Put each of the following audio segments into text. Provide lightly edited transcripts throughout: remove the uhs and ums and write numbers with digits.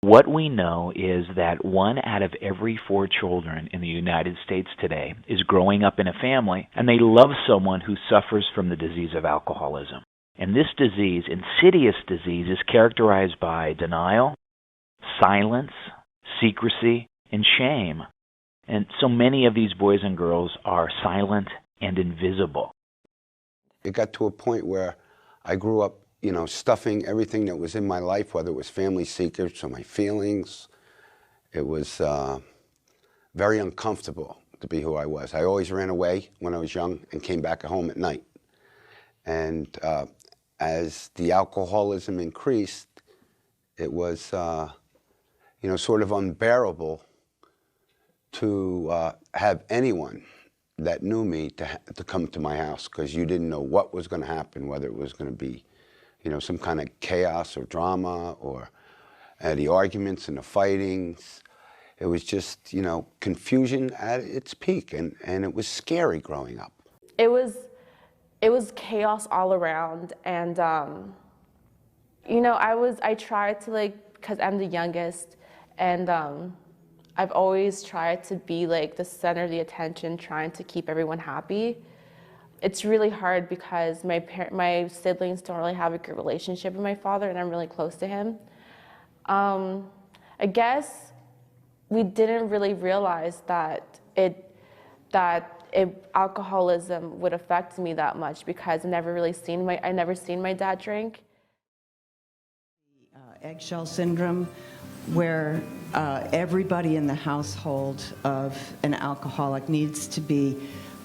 What we know is that 1 out of every 4 children in the United States today is growing up in a family, and they love someone who suffers from the disease of alcoholism. And this disease, insidious disease, is characterized by denial, silence, secrecy, and shame. And so many of these boys and girls are silent and invisible. It got to a point where I grew up, stuffing everything that was in my life, whether it was family secrets or my feelings. It was very uncomfortable to be who I was. I always ran away when I was young and came back home at night. And as the alcoholism increased, it was, sort of unbearable to have anyone that knew me to come to my house, because you didn't know what was going to happen, whether it was going to be some kind of chaos or drama, or the arguments and the fightings. It was just, confusion at its peak, and it was scary growing up. It was chaos all around, and I tried to, because I'm the youngest, and I've always tried to be the center of the attention, trying to keep everyone happy. It's really hard because my siblings don't really have a good relationship with my father, and I'm really close to him. I guess we didn't really realize that alcoholism would affect me that much, because I never seen my dad drink. Eggshell syndrome, where everybody in the household of an alcoholic needs to be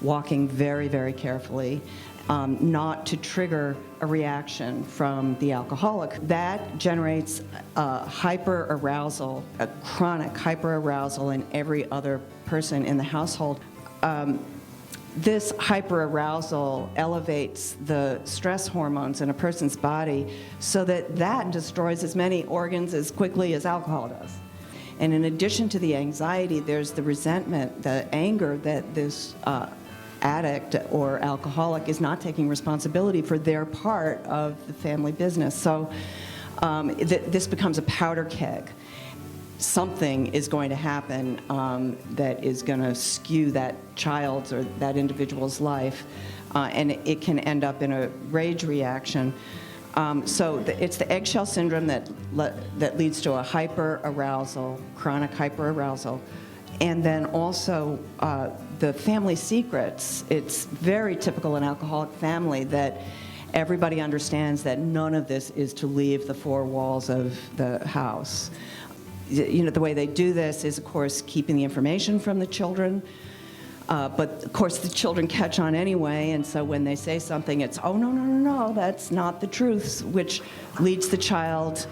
walking very, very carefully, not to trigger a reaction from the alcoholic. That generates hyperarousal, a chronic hyperarousal in every other person in the household. This hyperarousal elevates the stress hormones in a person's body so that destroys as many organs as quickly as alcohol does. And in addition to the anxiety, there's the resentment, the anger that this addict or alcoholic is not taking responsibility for their part of the family business. So this becomes a powder keg. Something is going to happen that is going to skew that child's or that individual's life, and it can end up in a rage reaction. It's the eggshell syndrome that leads to a hyperarousal, chronic hyperarousal. And then also the family secrets. It's very typical in an alcoholic family that everybody understands that none of this is to leave the 4 walls of the house. The way they do this is, of course, keeping the information from the children. But, of course, the children catch on anyway, and so when they say something, it's, oh, no, that's not the truth, which leads the child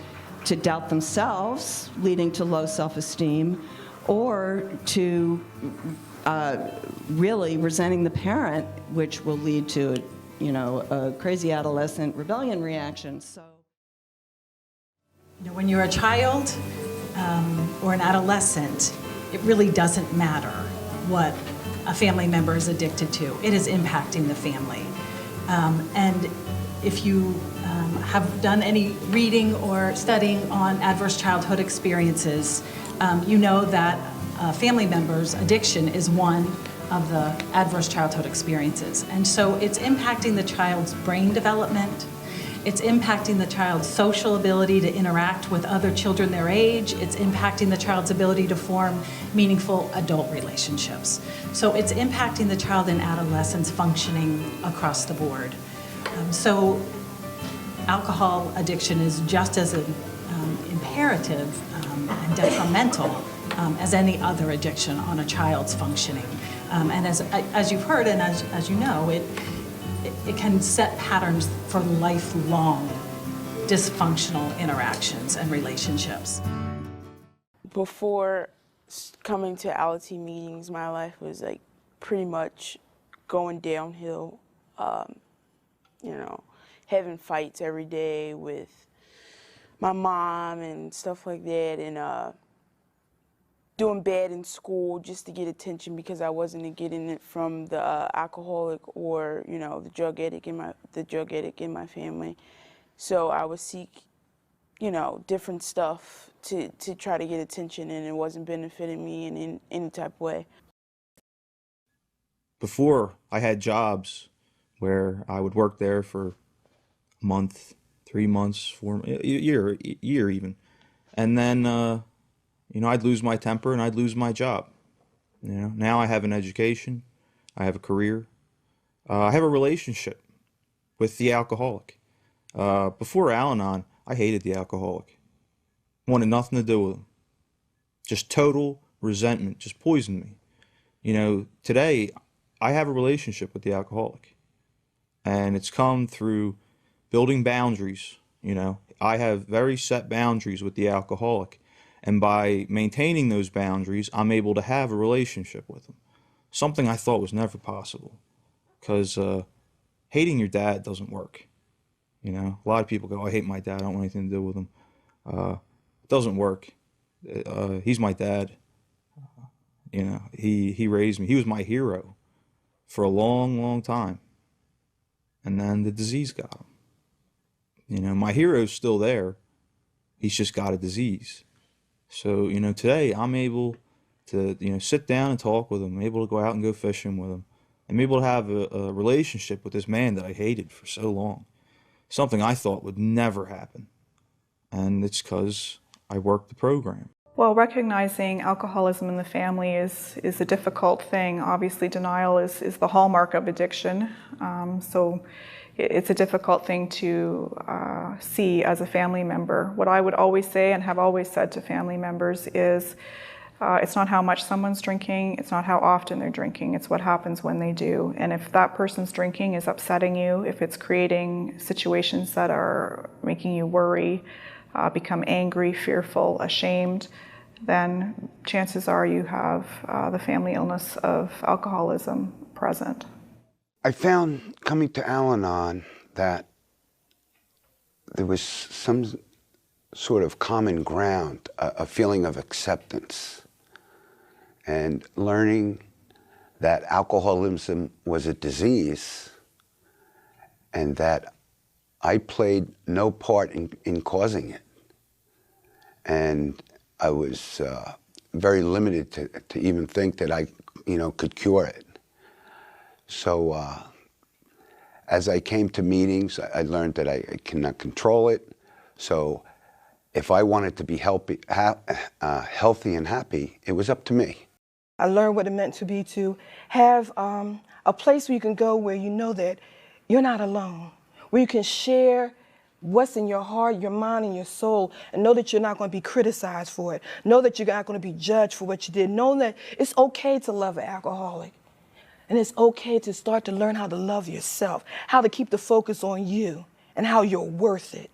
to doubt themselves, leading to low self-esteem, or to really resenting the parent, which will lead to, a crazy adolescent rebellion reaction. So, when you're a child or an adolescent, it really doesn't matter what a family member is addicted to. It is impacting the family. And if you have done any reading or studying on adverse childhood experiences, you know that a family member's addiction is one of the adverse childhood experiences. And so it's impacting the child's brain development. It's impacting the child's social ability to interact with other children their age. It's impacting the child's ability to form meaningful adult relationships. So it's impacting the child in adolescence functioning across the board. So alcohol addiction is just as imperative and detrimental as any other addiction on a child's functioning. And as you've heard and as you know, it can set patterns for lifelong dysfunctional interactions and relationships. Before coming to ALT meetings, my life was pretty much going downhill. Having fights every day with my mom and stuff like that, and doing bad in school just to get attention because I wasn't getting it from the alcoholic or the drug addict in my family. So I would seek you know, different stuff to try to get attention, and it wasn't benefiting me in any type of way. Before, I had jobs where I would work there for a month, 3 months, a year even. And then, you know, I'd lose my temper and I'd lose my job. You know, now I have an education, I have a career, I have a relationship with the alcoholic. Before Al-Anon, I hated the alcoholic. Wanted nothing to do with him. Just total resentment, just poisoned me. You know, today I have a relationship with the alcoholic. And it's come through building boundaries. You know, I have very set boundaries with the alcoholic. And by maintaining those boundaries, I'm able to have a relationship with him. Something I thought was never possible. Because hating your dad doesn't work. You know, a lot of people go, I hate my dad, I don't want anything to do with him. It doesn't work. He's my dad. You know, he raised me. He was my hero for a long, long time. And then the disease got him. You know, my hero's still there. He's just got a disease. So, you know, today I'm able to, you know, sit down and talk with him. I'm able to go out and go fishing with him. I'm able to have a relationship with this man that I hated for so long. Something I thought would never happen. And it's because I worked the program. Well, recognizing alcoholism in the family is a difficult thing. Obviously, denial is the hallmark of addiction. So it's a difficult thing to see as a family member. What I would always say and have always said to family members is it's not how much someone's drinking, it's not how often they're drinking, it's what happens when they do. And if that person's drinking is upsetting you, if it's creating situations that are making you worry, become angry, fearful, ashamed, then chances are you have the family illness of alcoholism present. I found coming to Al-Anon that there was some sort of common ground, a feeling of acceptance, and learning that alcoholism was a disease and that I played no part in causing it. And I was very limited to even think that I, you know, could cure it. So as I came to meetings, I learned that I cannot control it. So if I wanted to be healthy and happy, it was up to me. I learned what it meant to be to have a place where you can go where you know that you're not alone, where you can share what's in your heart, your mind, and your soul, and know that you're not going to be criticized for it. Know that you're not going to be judged for what you did. Know that it's okay to love an alcoholic. And it's okay to start to learn how to love yourself, how to keep the focus on you, and how you're worth it.